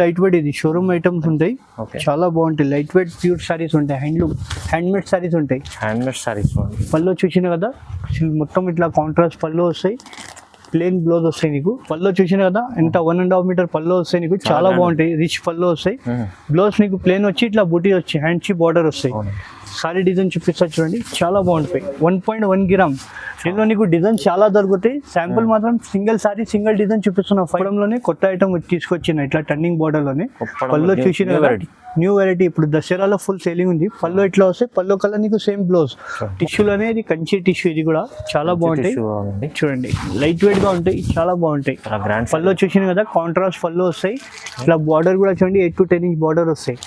Light weight ఇది showroom items ఉంటాయి. చాలా బాగుంటాయి. లైట్ వెయిట్ ప్యూర్ సారీస్ ఉంటాయి. హ్యాండ్మేడ్ సారీస్ ఉంటాయి. హ్యాండ్మేడ్ సారీస్ పళ్ళు చూసిన కదా మొత్తం ఇట్లా కాంట్రాస్ట్ పళ్ళు వస్తాయి. ప్లెయిన్ బ్లౌజ్ వస్తాయి నీకు. పళ్ళు చూసిన కదా ఎంత 1.5 మీటర్ పళ్ళు వస్తాయి నీకు. చాలా బాగుంటాయి. రిచ్ పళ్ళు వస్తాయి. బ్లౌజ్ నీకు ప్లెయిన్ వచ్చి ఇట్లా బూటీ వచ్చి హ్యాండ్స్ బార్డర్ వస్తాయి. సారీ డిజైన్ చూపిస్తా చూడండి, చాలా బాగుంటాయి. 1.1 గ్రామ్ దీనిలో నీకు డిజైన్ చాలా దొరుకుతాయి. శాంపుల్ మాత్రం సింగిల్ సారీ సింగిల్ డిజైన్ చూపిస్తున్నా. ఫైడంలోనే కొత్త ఐటమ్ తీసుకొచ్చిన ఇట్లా టర్నింగ్ బార్డర్ లోనే. పళ్ళు చూసిన న్యూ వెరైటీ ఇప్పుడు దసరాలో ఫుల్ సేలింగ్ ఉంది. పళ్ళు ఇట్లా వస్తాయి. పళ్ళు కలర్ నీకు సేమ్ బ్లౌజ్. టిష్యూలోనే ఇది కంచి టిష్యూ. ఇది కూడా చాలా బాగుంటాయి. చూడండి లైట్ వెయిట్ గా ఉంటాయి, చాలా బాగుంటాయి. పళ్ళు చూసిన కదా కాంట్రాస్ట్ పళ్ళు వస్తాయి. ఇట్లా బార్డర్ కూడా చూడండి 8 to 10 ఇంచ్ బార్డర్ వస్తాయి.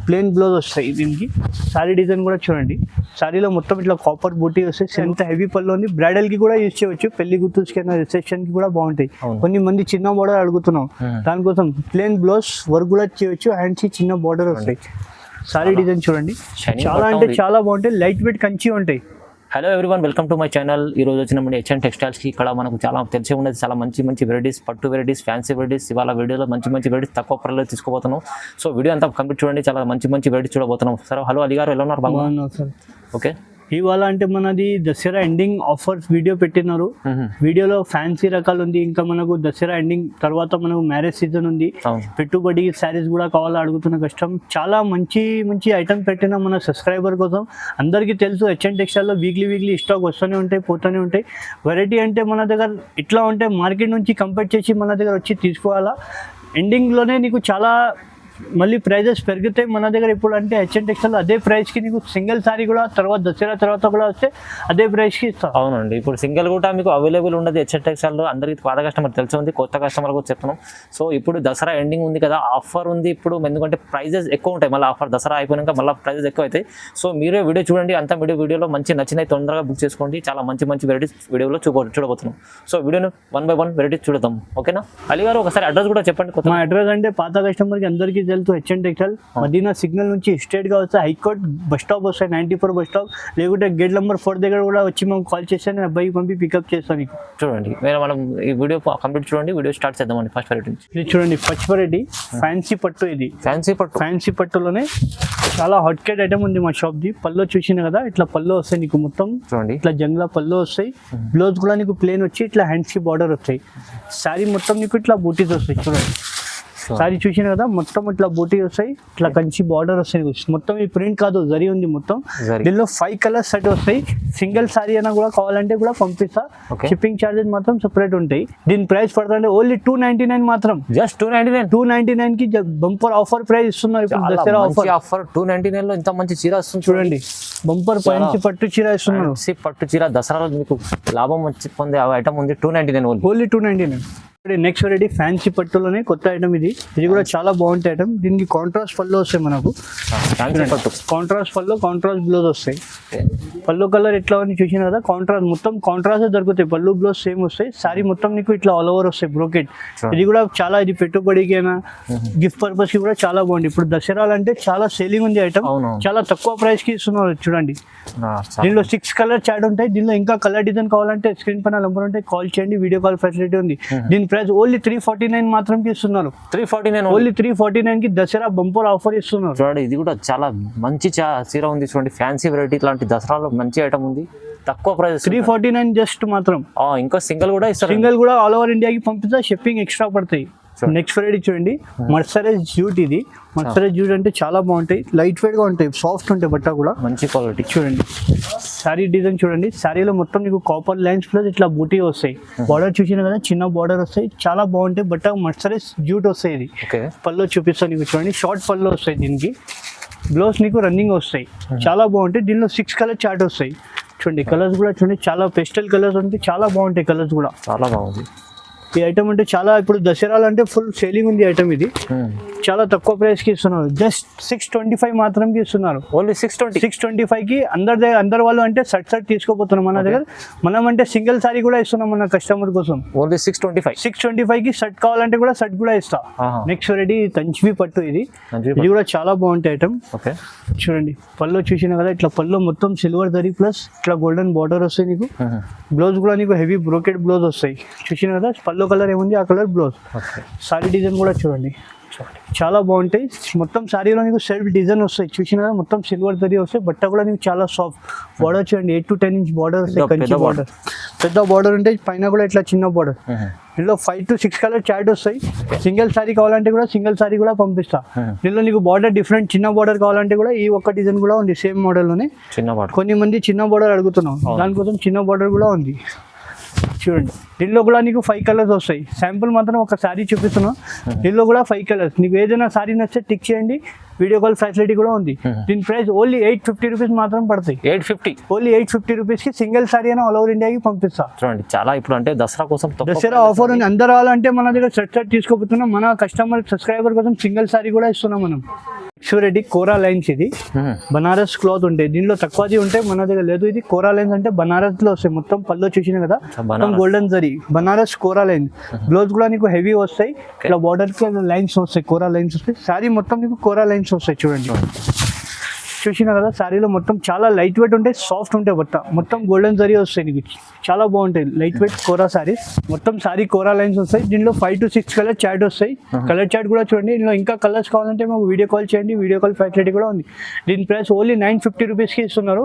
ప్లెయిన్ బ్లౌజ్ వస్తాయి దీనికి. సారీ డిజైన్ కూడా చూడండి. సారీలో మొత్తం ఇట్లా కాపర్ బూటీ వస్తాయి. ఎంత హెవీ పళ్ళు ఉంది. బ్రైడల్ కి కూడా యూజ్ చేయవచ్చు. పెళ్లి గుర్తుకైనా రిసెప్షన్ కి కూడా బాగుంటాయి. కొన్ని మంది చిన్న బార్డర్ అడుగుతున్నాం, దానికోసం ప్లెయిన్ బ్లౌజ్ వర్క్ కూడా చేయవచ్చు. హ్యాండ్స్ చిన్న బార్డర్ వస్తాయి. సారీ డిజైన్ చూడండి, చాలా అంటే చాలా బాగుంటాయి. లైట్ వెయిట్ కంచి ఉంటాయి. Hello everyone, welcome to my channel. ఈ రోజు వచ్చిన హెచ్ఎన్ టెక్స్టైల్స్కి ఇక్కడ మనకు చాలా తెలిసి ఉండేది చాలా మంచి వెరైటీస్, పట్టు వెరైటీస్, ఫ్యాన్సీ వెరైటీస్. ఇవాళ వీడియోలో మంచి వెరైటీస్ తక్కువ ప్రైస్లో తీసుకోబోతున్నాం. సో వీడియో అంతా కంప్లీట్ చూడండి, చాలా మంచి వెరైటీస్ చూడబోతున్నాం. సార్ హలో అలీ గారు, ఎలా ఉన్నారు? బాగున్నాను సార్. ఓకే, ఇవాళ అంటే మనది దసరా ఎండింగ్ ఆఫర్స్ వీడియో పెట్టినారు. వీడియోలో ఫ్యాన్సీ రకాలు ఉంది. ఇంకా మనకు దసరా ఎండింగ్ తర్వాత మనకు మ్యారేజ్ సీజన్ ఉంది. పెట్టుబడి శారీస్ కూడా కావాలా అడుగుతున్న కష్టం. చాలా మంచి ఐటమ్ పెట్టిన మన సబ్స్క్రైబర్ కోసం. అందరికీ తెలుసు హెచ్ఎన్ టెక్స్టైల్లో వీక్లీ స్టాక్ వస్తూనే ఉంటాయి, పోతూనే ఉంటాయి. వెరైటీ అంటే మన దగ్గర ఇట్లా ఉంటే మార్కెట్ నుంచి కంపేర్ చేసి మన దగ్గర వచ్చి తీసుకోవాలా. ఎండింగ్లోనే నీకు చాలా మళ్ళీ ప్రైజెస్ పెరుగుతాయి మన దగ్గర. ఇప్పుడు అంటే హెచ్ఎన్ టెక్స్టైల్ అదే ప్రైస్కి నీకు సింగిల్ సారీ కూడా తర్వాత దసరా తర్వాత కూడా వస్తే అదే ప్రైస్కి ఇస్తాం. అవునండి, ఇప్పుడు సింగిల్ కూడా మీకు అవైలబుల్ ఉండదు హెచ్ఎన్ టెక్స్టైల్లో. అందరికీ పాత కస్టమర్ తెలిసి ఉంది, కొత్త కస్టమర్ కూడా చెప్తున్నాం. సో ఇప్పుడు దసరా ఎండింగ్ ఉంది కదా, ఆఫర్ ఉంది ఇప్పుడు. ఎందుకంటే ప్రైజెస్ ఎక్కువ ఉంటాయి. మళ్ళీ ఆఫర్ దసరా అయిపోయినాక మళ్ళీ ప్రైజెస్ ఎక్కువ అవుతాయి. సో మీరే వీడియో చూడండి, అంతా వీడియోలో నచ్చినవి తొందరగా బుక్ చేసుకోండి. చాలా మంచి వెరైటీస్ వీడియోలో చూడబోతున్నాం. సో వీడియోను 1 by 1 వెరైటీస్ చూడదాం. ఓకేనా అలీ గారు, ఒకసారి అడ్రస్ కూడా చెప్పండి. మా అడ్రస్ అంటే పాత కస్టమర్కి అందరికీ తెలుసు. హెచ్ఎన్ టెక్స్టైల్ మదీనా సిగ్నల్ నుంచి స్ట్రేట్ గా వస్తే హైకోర్ట్ బస్ స్టాప్ వస్తాయి, 94 బస్ స్టాప్. లేకుంటే గేట్ నెంబర్ 4 దగ్గర కూడా వచ్చి మేము కాల్ చేస్తే నేను అబ్బాయి పంపి పికప్ చేస్తాను. చూడండి మనం ఈ వీడియో కంప్లీట్ చూడండి. వీడియో స్టార్ట్ చేద్దామండి. ఫస్ట్ వెరైటీ ఇది చూడండి, ఫస్ట్ వెరైటీ ఫ్యాన్సీ పట్టు. ఇది ఫ్యాన్సీ పట్టులోనే చాలా హాట్ కేట్ ఐటమ్ ఉంది మా షాప్ ది. పళ్ళు చూసిన కదా ఇట్లా పళ్ళు వస్తాయి నీకు మొత్తం. చూడండి ఇట్లా జంగ్లా పళ్ళు వస్తాయి. బ్లౌజ్ కూడా నీకు ప్లేన్ వచ్చి ఇట్లా హ్యాండ్స్ కి బార్డర్ వస్తాయి. శారీ మొత్తం నీకు ఇట్లా బూటీస్ వస్తాయి. చూడండి సారీ చూసిన కదా మొత్తం ఇట్లా బూటీ వస్తాయి. ఇట్లా కంచి బార్డర్ వస్తాయి. మొత్తం ఈ ప్రింట్ కాదు, జరీ ఉంది మొత్తం. దీనిలో 5 కలర్స్ సెట్ వస్తాయి. సింగిల్ సారీ అయినా కూడా కావాలంటే కూడా పంపిస్తా. షిప్పింగ్ చార్జెస్ మాత్రం సెపరేట్ ఉంటాయి. దీని ప్రైస్ పడుతుంది ఓన్లీ 299 మాత్రం. జస్ట్ 299 కి బంపర్ ఆఫర్ ప్రైస్ ఇస్తున్నారు. దసరా ఆఫర్ 299 లో ఇంత మంచి చీర వస్తుంది. చూడండి బంపర్ పంచి పట్టు చీర ఇస్తున్నారు. పట్టు చీర దసరాలో మీకు లాభం వచ్చి పొందే ఐటమ్ ఉంది. 299 ఓన్లీ 299. నెక్స్ట్ వెరైటీ ఫ్యాన్సీ పట్టులోనే కొత్త ఐటమ్ ఇది. ఇది కూడా చాలా బాగుంటాయి ఐటమ్. దీనికి కాంట్రాస్ట్ పళ్ళు వస్తాయి మనకు. కాంట్రాస్ట్ పళ్ళు, కాంట్రాస్ట్ బ్లౌజ్ వస్తాయి. పళ్ళు కలర్ ఎట్లా అని చూసిన కదా, కాంట్రాస్ట్ మొత్తం కాంట్రాస్ట్ దొరుకుతాయి. పళ్ళు బ్లౌజ్ సేమ్ వస్తాయి. సారీ మొత్తం నీకు ఇట్లా ఆల్ ఓవర్ వస్తాయి బ్రోకెట్. ఇది కూడా చాలా, ఇది పెట్టుబడికి అయినా గిఫ్ట్ పర్పస్ కి కూడా చాలా బాగుంది. ఇప్పుడు దసరాలు అంటే చాలా సేలింగ్ ఉంది ఐటమ్. చాలా తక్కువ ప్రైస్ కి ఇస్తున్నారు. చూడండి దీనిలో 6 కలర్ చార్ట్ ఉంటాయి. దీనిలో ఇంకా కలర్ డిజైన్ కావాలంటే స్క్రీన్ పైన నంబర్ ఉంటాయి, కాల్ చేయండి. వీడియో కాల్ ఫెసిలిటీ ఉంది. దీని ప్రైస్ ఓన్లీ 349 మాత్రం ఇస్తున్నారు. 349 ఓన్లీ 349 కి దసరా బంపర్ ఆఫర్ ఇస్తున్నారు. చూడండి ఇది కూడా చాలా మంచి చీర ఉంది. చూడండి ఫ్యాన్సీ వెరైటీ లాంటి దసరాలో మంచి ఐటమ్ ఉంది. తక్కువ ప్రైస్ 349 జస్ట్ మాత్రం. ఇంకా సింగిల్ కూడా ఇస్తారు. సింగిల్ కూడా ఆల్ ఓవర్ ఇండియాకి పంపిస్తా. షిప్పింగ్ ఎక్స్ట్రా పడతాయి. నెక్స్ట్ వెరైటీ చూడండి, మర్సరైజ్ జూట్. ఇది మర్సరైజ్ జూట్ అంటే చాలా బాగుంటాయి. లైట్ వెయిట్ గా ఉంటాయి, సాఫ్ట్ ఉంటాయి, బట్ట కూడా మంచి క్వాలిటీ. చూడండి శారీ డిజైన్ చూడండి. శారీలో మొత్తం నీకు కాపర్ లైన్స్ ప్లస్ ఇట్లా బూటీ వస్తాయి. బార్డర్ చూసిన కదా చిన్న బార్డర్ వస్తాయి. చాలా బాగుంటాయి. బట్ట మర్సరైజ్ జూట్ వస్తాయి. ఇది పళ్ళు చూపిస్తాను నీకు. చూడండి షార్ట్ పళ్ళు వస్తాయి. దీనికి బ్లౌజ్ నీకు రన్నింగ్ వస్తాయి. చాలా బాగుంటాయి. దీనిలో 6 కలర్ చార్ట్ వస్తాయి. చూడండి కలర్స్ కూడా చూడండి, చాలా పెస్టల్ కలర్స్ ఉంటాయి. చాలా బాగుంటాయి కలర్స్ కూడా. చాలా బాగుంది ఈ ఐటమ్. అంటే చాలా ఇప్పుడు దసరాలు అంటే ఫుల్ సేలింగ్ ఉంది ఐటమ్. ఇది చాలా తక్కువ ప్రైస్ కి ఇస్తున్నారు. జస్ట్ 625 మాత్రం కి ఇస్తున్నారు. ఓన్లీ 625 కి. అందరు వాళ్ళు అంటే సెట్ తీసుకోపోతున్నాం మన దగ్గర. మనం అంటే సింగిల్ సారీ కూడా ఇస్తున్నాం మన కస్టమర్ కోసం. ఓన్లీ 625 కి సెట్ కావాలంటే కూడా సెట్ కూడా ఇస్తా. నెక్స్ట్ వెరైటీ కంచి పట్టు. ఇది కూడా చాలా బాగుంటాయి ఐటమ్. చూడండి పళ్ళు చూసిన కదా ఇట్లా పళ్ళు మొత్తం సిల్వర్ జరీ ప్లస్ ఇట్లా గోల్డెన్ బార్డర్ వస్తాయి నీకు. బ్లౌజ్ కూడా నీకు హెవీ బ్రోకెట్ బ్లౌజ్ వస్తాయి. చూసిన కదా పళ్ళు కలర్ ఏముంది ఆ కలర్ బ్లౌజ్. సారీ డిజైన్ కూడా చూడండి చాలా బాగుంటాయి. మొత్తం శారీలో నీకు సెల్ఫ్ డిజైన్ వస్తాయి, చూసినా మొత్తం సిల్వర్ జరీ వస్తాయి. బట్ట కూడా నీకు చాలా సాఫ్ట్. బార్డర్ చూడండి 8 to 10 ఇంచ్ బార్డర్ వస్తాయి, కంచి బార్డర్. పెద్ద బార్డర్ ఉంటే పైన కూడా ఇట్లా చిన్న బార్డర్. ఇందులో 5 to 6 కలర్ చార్ట్ వస్తాయి. సింగిల్ సారీ కావాలంటే కూడా సింగిల్ సారీ కూడా పంపిస్తా. దీనిలో నీకు బార్డర్ డిఫరెంట్ చిన్న బార్డర్ కావాలంటే కూడా ఈ ఒక్క డిజైన్ కూడా ఉంది సేమ్ మోడల్ లోనే. కొన్ని మంది చిన్న బార్డర్ అడుగుతున్నాం, దానికోసం చిన్న బార్డర్ కూడా ఉంది. చూడండి దీనిలో కూడా నీకు 5 కలర్స్ వస్తాయి. శాంపుల్ మాత్రం ఒక శారీ చూపిస్తున్నాం. దీనిలో కూడా 5 కలర్స్. నీకు ఏదైనా శారీ నచ్చితే టిక్ చేయండి, వీడియో కాల్ ఫెసిలిటీ కూడా ఉంది. దీని ప్రైస్ ఓన్లీ 850 రూపీస్ మాత్రం పడతాయి. 850 ఓన్లీ 850 రూపీస్ కి సింగిల్ సారీ అయినా ఆల్ ఓవర్ ఇండియాకి పంపిస్తా. చూడండి చాలా ఇప్పుడు అంటే దసరా కోసం దసరా ఆఫర్ ఉంది. అందరూ రావాలంటే మన దగ్గర సెట్ తీసుకోబోతున్నాం. మన కస్టమర్ సబ్స్క్రైబర్ కోసం సింగిల్ సారీ కూడా ఇస్తున్నాం మనం. రెడ్డి కోరా లైన్స్, ఇది బనారస్ క్లాత్ ఉంటాయి. దీనిలో తక్కువది ఉంటాయి, మన దగ్గర లేదు. ఇది కోరా లైన్స్ అంటే బనారస్ లో వస్తాయి. మొత్తం పళ్ళు చూసిన కదా, మొత్తం గోల్డెన్ జరీ బనారస్ కోరా లైన్. బ్లౌజ్ కూడా నీకు హెవీ వస్తాయి, ఇట్లా బార్డర్ కి లైన్స్ వస్తాయి, కోరా లైన్స్ వస్తాయి. శారీ మొత్తం నీకు కోరా లైన్స్ వస్తాయి. చూడండి చూసినా కదా, శారీలో మొత్తం చాలా లైట్ వెయిట్ ఉంటాయి, సాఫ్ట్ ఉంటాయి. బట్ట మొత్తం గోల్డెన్ జరీ వస్తాయి నీకు, చాలా బాగుంటాయి. లైట్ వెయిట్ కోరా శారీస్, మొత్తం శారీ కోరా లైన్స్ వస్తాయి. దీనిలో 5 to 6 కలర్ చార్ట్ వస్తాయి. కలర్ చార్ట్ కూడా చూడండి. దీనిలో ఇంకా కలర్స్ కావాలంటే మాకు వీడియో కాల్ చేయండి, వీడియో కాల్ ఫెసిలిటీ కూడా ఉంది. దీని ప్రైస్ ఓన్లీ 950 రూపీస్కి ఇస్తున్నారు.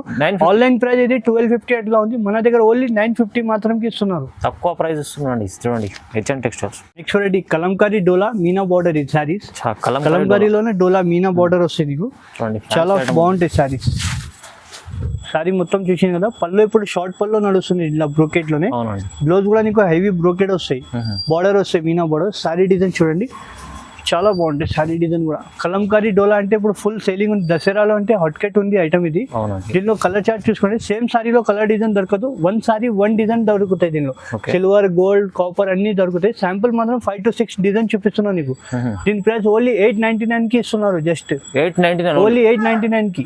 ఆన్లైన్ ప్రైస్ అయితే 1250 అట్లా ఉంది, మన దగ్గర ఓన్లీ 950 మాత్రంకి ఇస్తున్నారు. తక్కువ ప్రైస్ ఇస్తున్నాండి. చూడండి HN textiles. Next Reddy Kalamkari Dola Meena border. ఇది శారీస్ కలంకారీలోనే డోలా మీనా బార్డర్ వస్తాయి నీకు, చాలా బాగుంటాయి శారీస్. శారీ మొత్తం చూసింది కదా, పళ్ళు ఇప్పుడు షార్ట్ పళ్ళు నడుస్తుంది ఇలా బ్రోకెట్ లోనే. బ్లౌజ్ కూడా నీకు హెవీ బ్రోకెట్ వస్తాయి, బార్డర్ వస్తాయి మీనా బార్డర్. శారీ డిజైన్ చూడండి చాలా బాగుంటాయి. శారీ డిజైన్ కూడా కలంకారీ డోలా అంటే ఇప్పుడు ఫుల్ సేలింగ్ ఉంది. దసరాలో అంటే హాట్ కట్ ఉంది ఐటమ్ ఇది. దీనిలో కలర్ చార్ట్ చూసుకోండి. సేమ్ శారీలో కలర్ డిజైన్ దొరకదు, 1 సారీ 1 డిజైన్ దొరుకుతాయి. దీనిలో సిల్వర్, గోల్డ్, కాపర్ అన్ని దొరుకుతాయి. శాంపుల్ మాత్రం 5 to 6 డిజైన్ చూపిస్తున్నాను నీకు. దీని ప్రైస్ ఓన్లీ 899 కి ఇస్తున్నారు. జస్ట్ 899, ఓన్లీ 899 కి.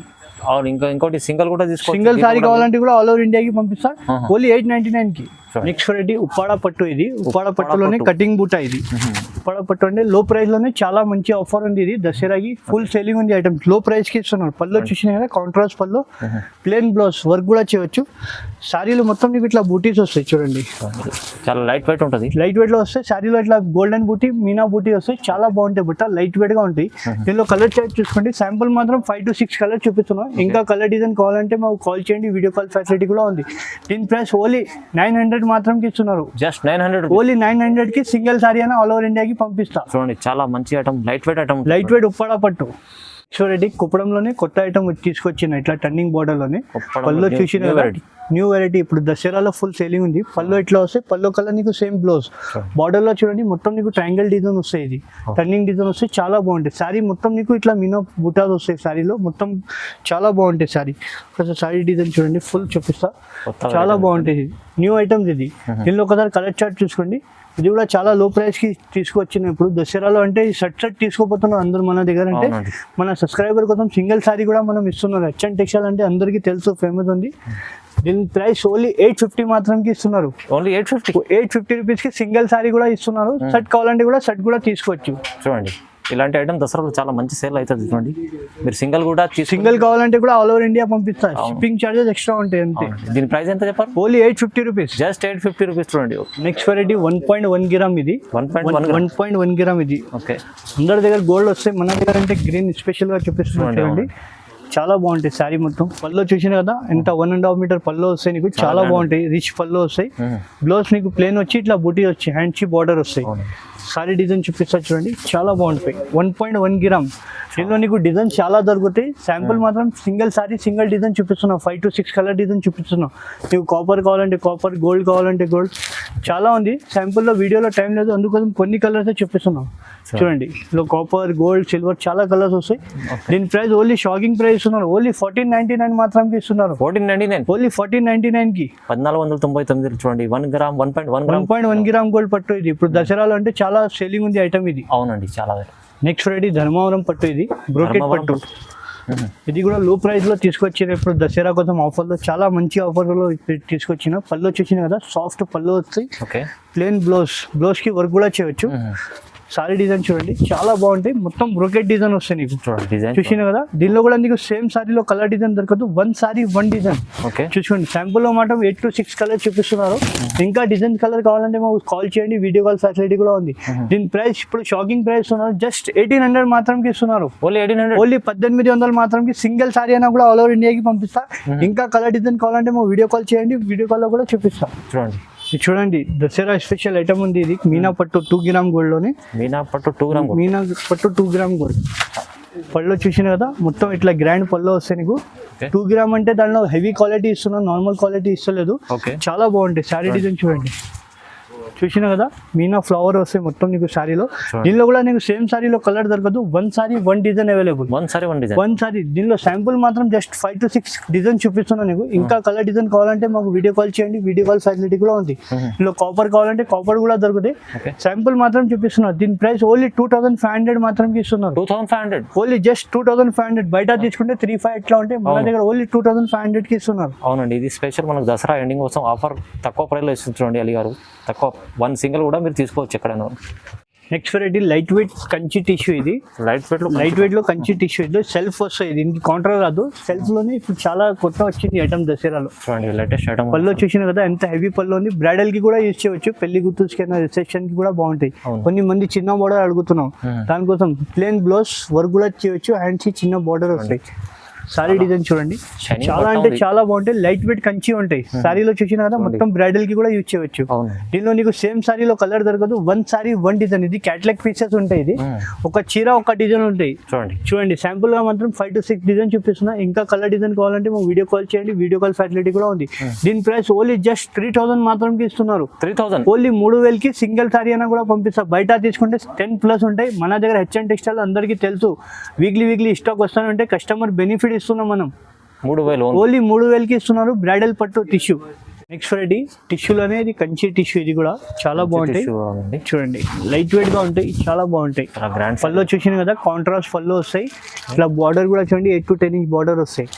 ఇంకోటి సింగిల్ కూడా తీసుకో, సింగిల్ సారీ కావాలంటే కూడా ఆల్ ఓవర్ ఇండియాకి పంపిస్తా, ఓన్లీ 899 కి. నెక్స్ట్ వెరైటీ ఉప్పాడ పట్టు. ఇది ఉప్పాడ పట్టులోనే కటింగ్ బూటా. ఇది ఉప్పాడ పట్టు అంటే లో ప్రైస్ లోనే చాలా మంచి ఆఫర్ ఉంది. ఇది దసరాకి ఫుల్ సేలింగ్ ఉంది ఐటమ్, లో ప్రైస్ కి ఇస్తున్నారు. పళ్ళు చూసినా కదా, కాంట్రాస్ట్ పళ్ళు, ప్లేన్ బ్లౌజ్, వర్క్ కూడా చేయవచ్చు. శారీలో మొత్తం నీకు ఇట్లా బూటీస్ వస్తాయి చూడండి, చాలా లైట్ వెయిట్ ఉంటుంది. లైట్ వెయిట్ లో వస్తాయి. శారీలో ఇట్లా గోల్డెన్ బూటీ, మీనా బూటీ వస్తాయి, చాలా బాగుంటాయి. బట్ట లైట్ వెయిట్ గా ఉంటాయి. దీనిలో కలర్ చార్ట్ చూసుకోండి. శాంపుల్ మాత్రం 5 to 6 కలర్ చూపిస్తున్నాం. ఇంకా కలర్ డిజైన్ కావాలంటే మాకు కాల్ చేయండి, వీడియో కాల్ ఫెసిలిటీ కూడా ఉంది. దీని ప్రైస్ ఓన్లీ 900 మాత్రం ఇస్తున్నారు. జస్ట్ 900, ఓన్లీ 900 కి సింగిల్ సారీ అయినా ఆల్ ఓవర్ ఇండియాకి పంపిస్తా. చూడండి చాలా మంచి item, light weight item, light weight Uppada పట్టు. రెడ్డి కుప్పడంలోనే కొత్త ఐటమ్ తీసుకొచ్చిన ఇట్లా టర్నింగ్ బార్డర్ లోనే. పళ్ళు చూసిన న్యూ వెరైటీ, ఇప్పుడు దసరాలో ఫుల్ సేలింగ్ ఉంది. పళ్ళు ఇట్లా వస్తాయి, పళ్ళు కలర్ నీకు సేమ్ బ్లౌజ్. బార్డర్ లో చూడండి మొత్తం నీకు ట్రయాంగిల్ డిజైన్ వస్తాయి, ఇది టర్నింగ్ డిజైన్ వస్తాయి, చాలా బాగుంటాయి. శారీ మొత్తం నీకు ఇట్లా మీనో బుటాస్ వస్తాయి. శారీలో మొత్తం చాలా బాగుంటాయి. శారీ శారీ డిజైన్ చూడండి, ఫుల్ చూపిస్తా, చాలా బాగుంటాయి. న్యూ ఐటమ్స్ ఇది. దీనిలో ఒకసారి కలర్ చార్ట్ చూసుకోండి. ఇది కూడా చాలా లో ప్రైస్ కి తీసుకొచ్చిన. ఇప్పుడు దసరాలో అంటే సెట్ తీసుకోపోతున్నారు అందరూ మన దగ్గర. అంటే మన సబ్స్క్రైబర్ కోసం సింగిల్ సారీ కూడా మనం ఇస్తున్నారు. హెచ్ఎన్ టెక్స్టైల్ అంటే అందరికీ తెలుసు, ఫేమస్ ఉంది. దీని ప్రైస్ ఓన్లీ 850 మాత్రంకి ఇస్తున్నారు. ఓన్లీ 850 రూపీస్ కి సింగిల్ సారీ కూడా ఇస్తున్నారు. సెట్ కావాలంటే కూడా సెట్ కూడా తీసుకోవచ్చు. చూడండి ఇలాంటి ఐటమ్ దసరాలో చాలా మంచి సేల్ అవుతుంది. చూడండి మీరు సింగిల్ కూడా సింగిల్ కావాలంటే కూడా ఆల్ ఓవర్ ఇండియా పంపిస్తారు. షిప్పింగ్ చార్జెస్ ఎక్స్ట్రా ఉంటాయి అంతే. దీని ప్రైస్ ఎంత చెప్పారు? Only 850 rupees, just 850 rupees. చూడండి నెక్స్ట్ వెరైటీ 1.1 గ్రామ్. ఇది 1.1 గ్రామ్. ఇది ఓకే, అందరి దగ్గర గోల్డ్ వస్తాయి, మన దగ్గర అంటే గ్రీన్ స్పెషల్ గా చూపిస్తున్నాం. చూడండి చాలా బాగుంటాయి. శారీ మొత్తం పళ్ళు చూసిన కదా, ఎంత 1.5 మీటర్ పళ్ళు వస్తాయి నీకు, చాలా బాగుంటాయి. రిచ్ పళ్ళు వస్తాయి. బ్లౌజ్ నీకు ప్లేన్ వచ్చి ఇట్లా బూటీ వచ్చి హ్యాండ్ చి బార్డర్ వస్తాయి. సారీ డిజైన్ చూపిస్తా చూడండి, చాలా బాగుంటాయి. 1.1 గ్రామ్. దీనిలో నీకు డిజైన్ చాలా దొరుకుతాయి. శాంపుల్ మాత్రం సింగిల్ సారీ సింగిల్ డిజైన్ చూపిస్తున్నాం. 5 to 6 కలర్ డిజైన్ చూపిస్తున్నాం. నీకు కాపర్ కావాలంటే కాపర్, గోల్డ్ కావాలంటే గోల్డ్, చాలా ఉంది. శాంపుల్లో వీడియోలో టైం లేదు, అందుకోసం కొన్ని కలర్స్ చూపిస్తున్నాం. చూడండి ఇందులో కాపర్, గోల్డ్, సిల్వర్ చాలా కలర్స్ వస్తాయి. దీని ప్రైస్ ఓన్లీ షాకింగ్ ప్రైస్ ఇస్తున్నారు. ఓన్లీ 1499 మాత్రం ఇస్తున్నారు. 1499, ఓన్లీ 1499 కి. 1499. చూడండి 1 గ్రామ్ 1.1 గ్రామ్ గోల్డ్ పట్టు. ఇది ఇప్పుడు దసరాలో అంటే చాలా సేలింగ్ ఉంది ఐటమ్ ఇది. అవునండి చాలా. నెక్స్ట్ రెడీ ధర్మవరం పట్టు. ఇది బ్రోకెట్ పట్టు. ఇది కూడా లో ప్రైస్ లో తీసుకొచ్చిన. ఇప్పుడు దసరా కోసం ఆఫర్ లో చాలా మంచి ఆఫర్ లో తీసుకొచ్చిన. పళ్ళు చూసిన కదా, సాఫ్ట్ పళ్ళు వస్తాయి. ప్లేన్ బ్లౌజ్, బ్లౌజ్ కి వర్క్ కూడా చేయవచ్చు. సారీ డిజైన్ చూడండి చాలా బాగుంటాయి, మొత్తం బ్రోకెట్ డిజైన్ వస్తాయి నీకు. చూడండి డిజైన్ చూసినా కదా, దీనిలో కూడా నీకు సేమ్ సారీలో కలర్ డిజైన్ దొరకదు, one sorry one design. Okay చూసుకోండి శాంపుల్ లో మాత్రం 8 to 6 కలర్ చూపిస్తున్నారు. ఇంకా డిజైన్ కలర్ కావాలంటే మాకు కాల్ చేయండి, వీడియో కాల్ ఫెసిలిటీ కూడా ఉంది. దీని ప్రైస్ ఇప్పుడు షాకింగ్ ప్రైస్ ఉన్నారు, జస్ట్ 1800 మాత్రంకి ఇస్తున్నారు. Only 1800, only 1800 మాత్రంకి. సింగిల్ సారీ అయినా కూడా ఆల్ ఓవర్ ఇండియాకి పంపిస్తా. ఇంకా కలర్ డిజైన్ కావాలంటే మా వీడియో కాల్ చేయండి, వీడియో కాల్ లో కూడా చూపిస్తా. చూడండి ఇది చూడండి దసరా స్పెషల్ ఐటమ్ ఉంది. ఇది మీనా పట్టు 2 గ్రామ్ గోల్డ్ లోనే, మీనా పట్టు 2 గ్రామ్ గోల్డ్. మీనా పట్టు 2 గ్రామ్ గోల్డ్. పళ్ళు చూసిన కదా మొత్తం ఇట్లా గ్రాండ్ పళ్ళు వస్తాయి నీకు. 2 గ్రామ్ అంటే దానిలో హెవీ క్వాలిటీ ఇస్తున్నాను, నార్మల్ క్వాలిటీ ఇస్తలేదు. ఓకే చాలా బాగుంటాయి. శారీ డిజైన్ చూడండి, చూసిన కదా మీనా ఫ్లవర్ వస్తాయి మొత్తం నీకు శారీలో. దీనిలో కూడా నీకు సేమ్ శారీలో కలర్ దొరకదు, one sorry one design available. One design, one sorry. దీనిలో శాంపుల్ మాత్రం జస్ట్ 5 to 6 డిజైన్ చూపిస్తున్నాను నీకు. ఇంకా కలర్ డిజైన్ కావాలంటే మాకు వీడియో కాల్ చేయండి, వీడియో కాల్ ఫెసిలిటీ కూడా ఉంది. దీనిలో కాపర్ కావాలంటే కాపర్ కూడా దొరుకుతాయి. శాంపుల్ మాత్రం చూపిస్తున్నారు. దీని ప్రైస్ ఓన్లీ 2500 మాత్రం ఇస్తున్నారు. 2500 ఓన్లీ జస్ట్ 2500. బయట తీసుకుంటే 3-5 ఎట్లా ఉంటే మన దగ్గర ఓన్లీ 2500 కి ఇస్తున్నారు. అవునండి, ఇది స్పెషల్ మనకు దసరా ఎండింగ్ కోసం ఆఫర్ తక్కువ ప్రైస్లో ఇస్తుంది. చూడండి అలీ గారు, తక్కువ వన్ సింగిల్ కూడా మీరు తీసుకోవచ్చు ఎక్కడైనా. Next variety light weight Kanchi tissue. ఇది లైట్ వెయిట్ లో కంచి టిష్యూ. ఇది సెల్ఫ్ వస్తాయి, దీనికి కౌంటర్ రాదు. సెల్ఫ్ లోనే ఇప్పుడు చాలా కొత్త వచ్చింది ఐటమ్ దసరాలో. చూడండి లేటెస్ట్ ఐటమ్. పళ్ళు చూసిన కదా ఎంత హెవీ పళ్ళు ఉంది. బ్రైడల్ కి కూడా యూజ్ చేయవచ్చు, పెళ్లి గుర్తుకైనా రిసెప్షన్ కి కూడా బాగుంటాయి. కొన్ని మంది చిన్న బోర్డర్ అడుగుతున్నాం, దానికోసం ప్లేన్ బ్లౌజ్ వర్క్ కూడా చేయవచ్చు, హ్యాండ్స్ కి చిన్న బోర్డర్ వస్తాయి. సారీ డిజైన్ చూడండి చాలా అంటే చాలా బాగుంటాయి. లైట్ వెయిట్ కంచి ఉంటాయి. సారీలో చూసిన కదా మొత్తం బ్రైడల్ కి కూడా యూజ్ చేయవచ్చు. దీనిలో నీకు సేమ్ సారీలో కలర్ దొరకదు, వన్ సారీ వన్ డిజైన్. ఇది క్యాటలాగ్ పీసెస్ ఉంటాయి. ఇది ఒక చీర ఒక డిజైన్ ఉంటాయి. చూడండి శాంపుల్ గా మాత్రం 5 to 6 డిజైన్ చూపిస్తున్నా. ఇంకా కలర్ డిజైన్ కావాలంటే మా వీడియో కాల్ చేయండి, వీడియో కాల్ ఫెసిలిటీ కూడా ఉంది. దీని ప్రైస్ ఓన్లీ జస్ట్ 3000 మాత్రం ఇస్తున్నారు. 3000 ఓన్లీ 3000 కి సింగిల్ సారీ అయినా కూడా పంపిస్తా. బయట తీసుకుంటే 10+ ఉంటాయి. మన దగ్గర హెచ్ఎన్ టెక్స్టైల్ అందరికీ తెలుసు, వీక్లీ స్టాక్ వస్తానే ఉంటే కస్టమర్ బెనిఫిట్ ఇస్తున్నాం మనం. 3000 ఓన్లీ 3000 కి ఇస్తున్నారు. బ్రైడల్ పట్టు టిష్యూ. నెక్స్ట్ వెరైటీ టిష్యూలు అనేది కంచి టిష్యూ. ఇది కూడా చాలా బాగుంటాయి. చూడండి లైట్ వెయిట్ గా ఉంటాయి, చాలా బాగుంటాయి. పళ్ళు చూసిన కదా కాంట్రాస్ట్ పళ్ళు వస్తాయి. ఇట్లా బార్డర్ కూడా చూడండి 8 to 10 ఇంచ్ బార్డర్ వస్తాయి.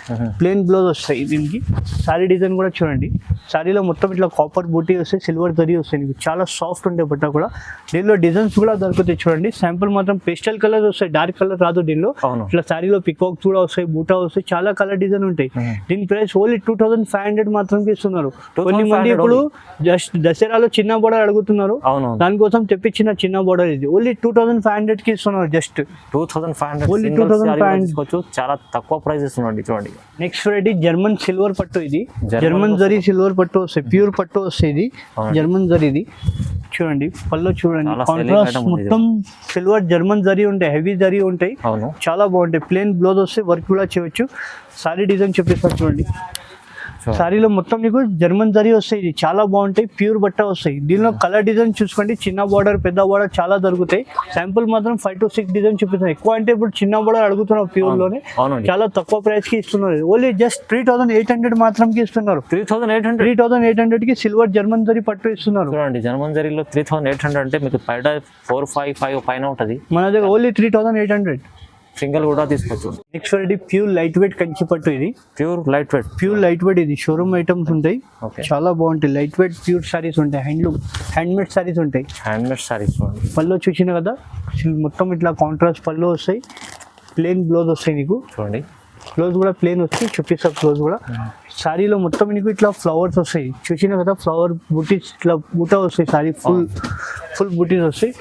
ప్లేన్ బ్లౌజ్ వస్తాయి. దీనికి సారీ డిజైన్ కూడా చూడండి. సారీలో మొత్తం ఇట్లా కాపర్ బూటీ వస్తాయి, సిల్వర్ జరీ వస్తాయి. నీకు చాలా సాఫ్ట్ ఉంటాయి బట్ట కూడా. దీనిలో డిజైన్స్ కూడా దొరుకుతాయి. చూడండి శాంపుల్ మాత్రం పేస్టల్ కలర్ వస్తాయి, డార్క్ కలర్ రాదు దీనిలో. ఇట్లా సారీలో పికాక్స్ కూడా వస్తాయి, బూటా వస్తాయి, చాలా కలర్ డిజైన్ ఉంటాయి. దీని ప్రైస్ ఓన్లీ 2500 మాత్రం ఇస్తున్నారు. కొన్ని మంది ఇప్పుడు జస్ట్ దసరాలో చిన్న బోర్డర్ అడుగుతున్నారు, దానికోసం తెప్పించిన చిన్న బోర్డర్ ఇది. ఓన్లీ 2500 కి ఇస్తున్నారు. జస్ట్ 2500 ఓన్లీ 2500 చాలా తక్కువ ప్రైస్ ఇస్తున్నాండి. చూడండి నెక్స్ట్ వెరైటీ జర్మన్ సిల్వర్ పట్టు. ఇది జర్మన్ జరీ సిల్వర్ పట్టు వస్తాయి, ప్యూర్ పట్టు వస్తాయి. ఇది జర్మన్ జరీ. ఇది చూడండి పళ్ళు చూడండి కాంట్రాస్ట్ మొత్తం సిల్వర్ జర్మన్ జరీ ఉంటాయి, హెవీ జరీ ఉంటాయి, చాలా బాగుంటాయి. ప్లేన్ బ్లౌజ్ వస్తే వర్క్ కూడా చేయవచ్చు. సారీ డిజైన్ చూపిస్తారు చూడండి. సారీలో మొత్తం నీకు జర్మన్ జరీ వస్తాయి. ఇది చాలా బాగుంటాయి, ప్యూర్ బట్ట వస్తాయి. దీనిలో కలర్ డిజైన్ చూసుకోండి, చిన్న బార్డర్ పెద్ద బార్డర్ చాలా దొరుకుతాయి. శాంపుల్ మాత్రం 5 to 6 డిజైన్ చూపిస్తాయి. ఎక్కువ అంటే ఇప్పుడు చిన్న బార్డర్ అడుగుతున్నారు ప్యూర్ లోనే, చాలా తక్కువ ప్రైస్ కి ఇస్తున్నారు. ఓన్లీ జస్ట్ 3800 మాత్రం కి ఇస్తున్నారు. 3800 కి సిల్వర్ జర్మన్ జరీ పట్టు ఇస్తున్నారు. చూడండి జర్మన్ జరీలో 3800 అంటే మీకు బయట 4-5 పైన ఉంటది. మన దగ్గర ఓన్లీ 3800 సింగిల్ కూడా తీసుకోవచ్చు. Next variety pure light weight Kanchi పట్టు. ఇది ప్యూర్ లైట్ వెయిట్. ఇది షోరూమ్ ఐటమ్స్ ఉంటాయి, చాలా బాగుంటాయి. లైట్ వెయిట్ ప్యూర్ సారీస్ ఉంటాయి, హ్యాండ్మేడ్ సారీస్ ఉంటాయి. పళ్ళు చూసిన కదా మొత్తం ఇట్లా కాంట్రాస్ట్ పళ్ళు వస్తాయి, ప్లేన్ బ్లౌజ్ వస్తాయి నీకు. చూడండి బ్లౌజ్ కూడా ప్లేన్ వస్తాయి, చూపిస్తా బ్లౌజ్ కూడా. సారీలో మొత్తం నీకు ఇట్లా ఫ్లవర్స్ వస్తాయి, చూసిన కదా ఫ్లవర్ బూటీస్ ఇట్లా బూటా వస్తాయి. సారీ ఫుల్ బూటీస్ వస్తాయి.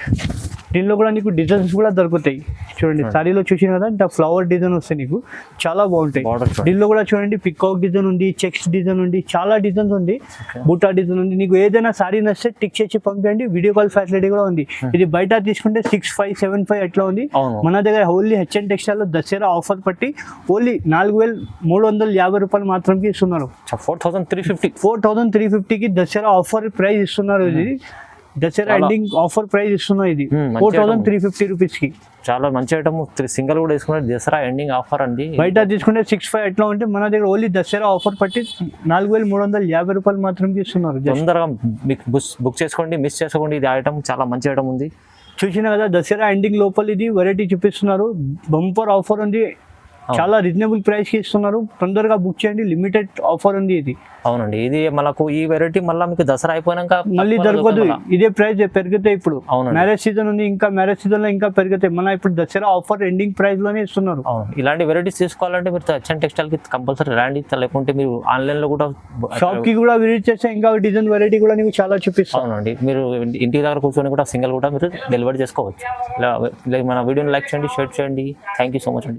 దీనిలో కూడా నీకు డిజైన్స్ కూడా దొరుకుతాయి. చూడండి సారీలో చూసిన కదా ఇంత ఫ్లవర్ డిజైన్ వస్తాయి నీకు, చాలా బాగుంటాయి. దీనిలో కూడా చూడండి పికాక్ డిజైన్ ఉంది, చెక్స్ డిజైన్ ఉంది, చాలా డిజైన్స్ ఉంది, బూటా డిజైన్ ఉంది. నీకు ఏదైనా సారీ నచ్చితే టిక్ చేసి పంపించండి, వీడియో కాల్ ఫెసిలిటీ కూడా ఉంది. ఇది బయట తీసుకుంటే 6575 ఎట్లా ఉంది. మన దగ్గర ఓన్లీ హెచ్ఎన్ టెక్స్టైల్ లో దసరా ఆఫర్ పట్టి ఓన్లీ 4350 రూపాయలు మాత్రం ఇస్తున్నారు. 4350 కి దసరా ఆఫర్ ప్రైస్ ఇస్తున్నారు. ఇది దసరా ఎండింగ్ ఆఫర్ ప్రైస్ ఇస్తున్నా. ఇది 4350 రూపీస్ కి చాలా మంచి ఐటమ్. సింగిల్ కూడా తీసుకున్నారు, దసరా ఎండింగ్ ఆఫర్ అండి. బయట తీసుకుంటే 65 ఎట్లా ఉంటే మన దగ్గర ఓన్లీ దసరా ఆఫర్ పట్టి 4350 రూపాయలు మాత్రం ఇస్తున్నారు. తొందరగా బుక్ చేసుకోండి, మిస్ చేసుకోండి. ఇది ఐటమ్ చాలా మంచి ఐటమ్ ఉంది. చూసిన కదా దసరా ఎండింగ్ లోపల ఇది వెరైటీ చూపిస్తున్నారు. బంపర్ ఆఫర్ ఉంది. చాలా రీజనబుల్ ప్రైస్ కి ఇస్తున్నారు. తొందరగా బుక్ చేయండి, లిమిటెడ్ ఆఫర్ ఉంది ఇది. అవునండి, ఇది మనకు ఈ వెరైటీ మళ్ళీ మీకు దసరా అయిపోయినాక మళ్ళీ దొరకదు, ఇదే ప్రైస్ పెరుగుతాయి ఇప్పుడు. అవునండి. మ్యారేజ్ సీజన్ ఉంది, ఇంకా మ్యారేజ్ సీజన్ లో ఇంకా పెరుగుతాయి. మన ఇప్పుడు దసరా ఆఫర్ ఎండింగ్ ప్రైస్ లోనే ఇస్తున్నారు. అవును, ఇలాంటి వెరైటీస్ తీసుకోవాలంటే మీరు హెచ్ఎన్ టెక్స్టైల్ కి కంపల్సరీ రండి, లేకుంటే మీరు ఆన్లైన్ లో కూడా షాప్ కి కూడా విజిట్ చేస్తే ఇంకా డిజైన్ వెరైటీ కూడా నీకు చాలా చూపిస్తాం. అవునండి, మీరు ఇంటి దగ్గర కూర్చొని కూడా సింగిల్ కూడా మీరు డెలివరీ చేసుకోవచ్చు. ఇలా మన వీడియోని లైక్ చేయండి, షేర్ చేయండి. థ్యాంక్ యూ సో మచ్ అండి.